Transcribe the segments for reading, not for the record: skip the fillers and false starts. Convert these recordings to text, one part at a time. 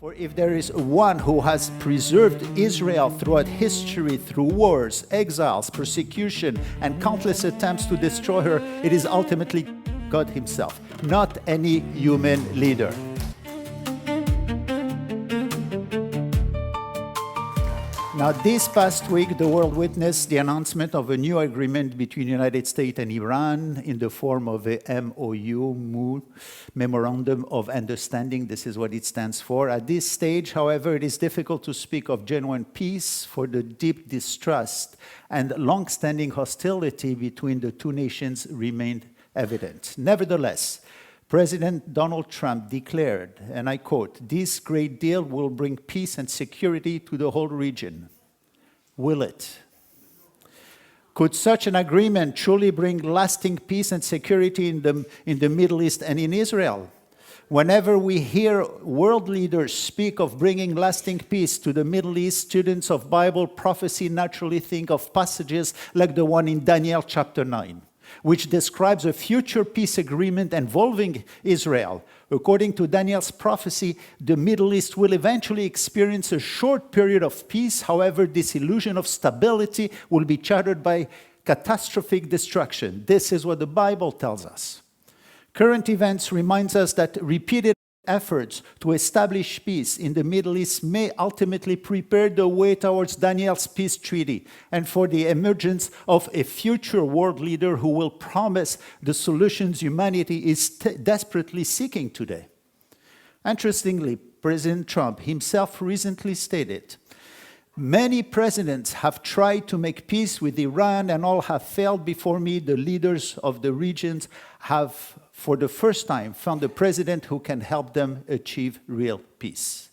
For if there is one who has preserved Israel throughout history through wars, exiles, persecution, and countless attempts to destroy her, it is ultimately God himself, not any human leader. Now, this past week, the world witnessed the announcement of a new agreement between the United States and Iran in the form of a MOU, Memorandum of Understanding. This is what it stands for. At this stage, however, it is difficult to speak of genuine peace, for the deep distrust and long-standing hostility between the two nations remained evident. Nevertheless, President Donald Trump declared, and I quote, "This great deal will bring peace and security to the whole region." Will it? Could such an agreement truly bring lasting peace and security in the Middle East and in Israel? Whenever we hear world leaders speak of bringing lasting peace to the Middle East, students of Bible prophecy naturally think of passages like the one in Daniel chapter 9. Which describes a future peace agreement involving Israel. According to Daniel's prophecy, the Middle East will eventually experience a short period of peace. However, this illusion of stability will be shattered by catastrophic destruction. This is what the Bible tells us. Current events reminds us that repeated efforts to establish peace in the Middle East may ultimately prepare the way towards Daniel's peace treaty and for the emergence of a future world leader who will promise the solutions humanity is desperately seeking today. Interestingly, President Trump himself recently stated, "Many presidents have tried to make peace with Iran and all have failed before me. The leaders of the regions have, for the first time, found a president who can help them achieve real peace."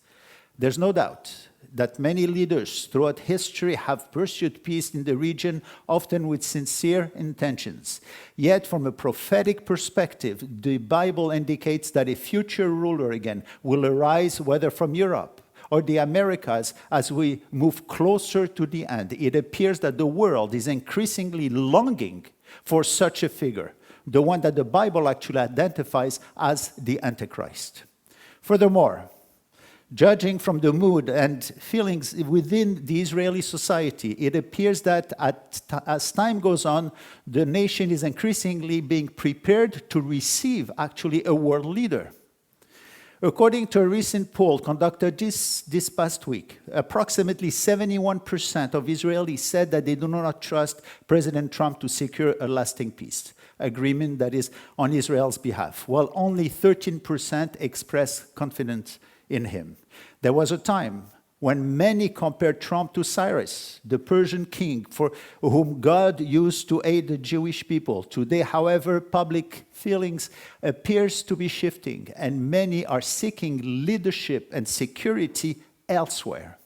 There's no doubt that many leaders throughout history have pursued peace in the region, often with sincere intentions. Yet, from a prophetic perspective, the Bible indicates that a future ruler again will arise, whether from Europe or the Americas, as we move closer to the end. It appears that the world is increasingly longing for such a figure, the one that the Bible actually identifies as the Antichrist. Furthermore, judging from the mood and feelings within the Israeli society, it appears that as time goes on, the nation is increasingly being prepared to receive actually a world leader. According to a recent poll conducted this past week, approximately 71% of Israelis said that they do not trust President Trump to secure a lasting peace agreement that is on Israel's behalf, while only 13% express confidence in him. There was a time when many compared Trump to Cyrus, the Persian king for whom God used to aid the Jewish people. Today, however, public feelings appears to be shifting, and many are seeking leadership and security elsewhere.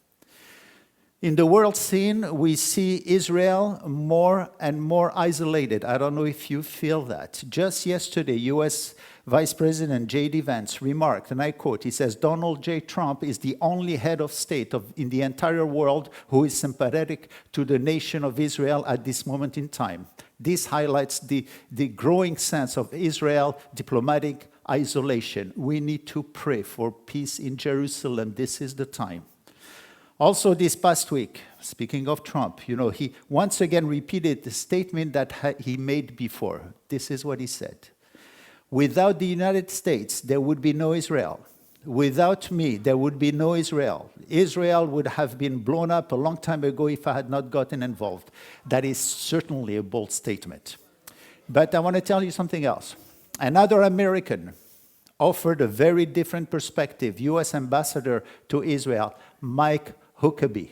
In the world scene, we see Israel more and more isolated. I don't know if you feel that. Just yesterday, U.S. Vice President J.D. Vance remarked, and I quote, he says, "Donald J. Trump is the only head of state in the entire world who is sympathetic to the nation of Israel at this moment in time." This highlights the growing sense of Israel diplomatic isolation. We need to pray for peace in Jerusalem. This is the time. Also this past week, speaking of Trump, he once again repeated the statement that he made before. This is what he said. "Without the United States, there would be no Israel. Without me, there would be no Israel. Israel would have been blown up a long time ago if I had not gotten involved." That is certainly a bold statement. But I want to tell you something else. Another American offered a very different perspective, U.S. Ambassador to Israel, Mike Huckabee,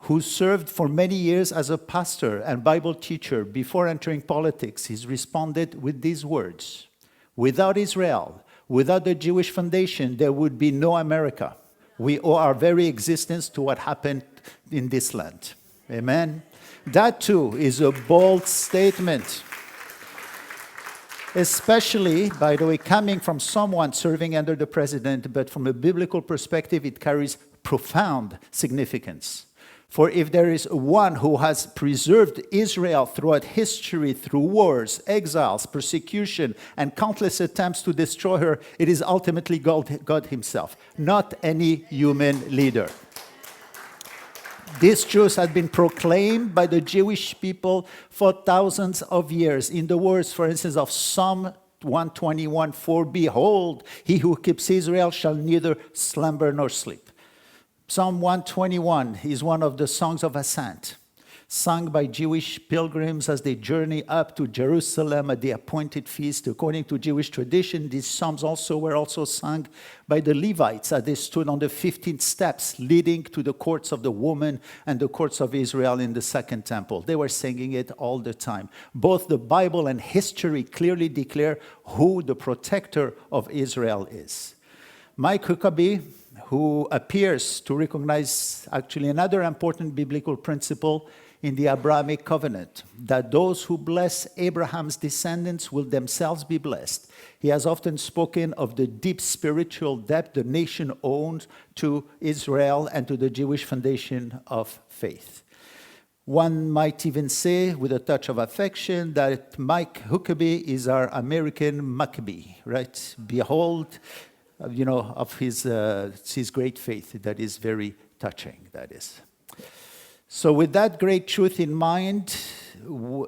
who served for many years as a pastor and Bible teacher before entering politics. He's responded with these words: "Without Israel, without the Jewish foundation, there would be no America. We owe our very existence to what happened in this land." Amen? That too is a bold statement. Especially, by the way, coming from someone serving under the president, but from a biblical perspective, it carries profound significance. For if there is one who has preserved Israel throughout history through wars, exiles, persecution, and countless attempts to destroy her, it is ultimately God himself, not any human leader. This truth had been proclaimed by the Jewish people for thousands of years. In the words, for instance, of Psalm 121, "For behold, he who keeps Israel shall neither slumber nor sleep." Psalm 121 is one of the songs of ascent, sung by Jewish pilgrims as they journey up to Jerusalem at the appointed feast. According to Jewish tradition, these psalms were also sung by the Levites as they stood on the 15 steps leading to the courts of the woman and the courts of Israel in the Second Temple. They were singing it all the time. Both the Bible and history clearly declare who the protector of Israel is. Mike Huckabee, who appears to recognize actually another important biblical principle in the Abrahamic covenant, that those who bless Abraham's descendants will themselves be blessed. He has often spoken of the deep spiritual debt the nation owed to Israel and to the Jewish foundation of faith. One might even say, with a touch of affection, that Mike Huckabee is our American Maccabee, right? Behold, of his great faith. That is very touching, that is. So with that great truth in mind,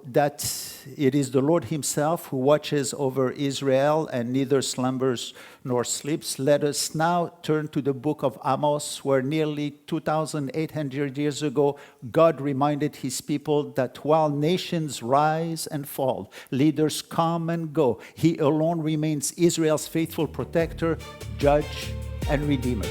that it is the Lord himself who watches over Israel and neither slumbers nor sleeps, let us now turn to the book of Amos, where nearly 2,800 years ago, God reminded his people that while nations rise and fall, leaders come and go, he alone remains Israel's faithful protector, judge, and redeemer.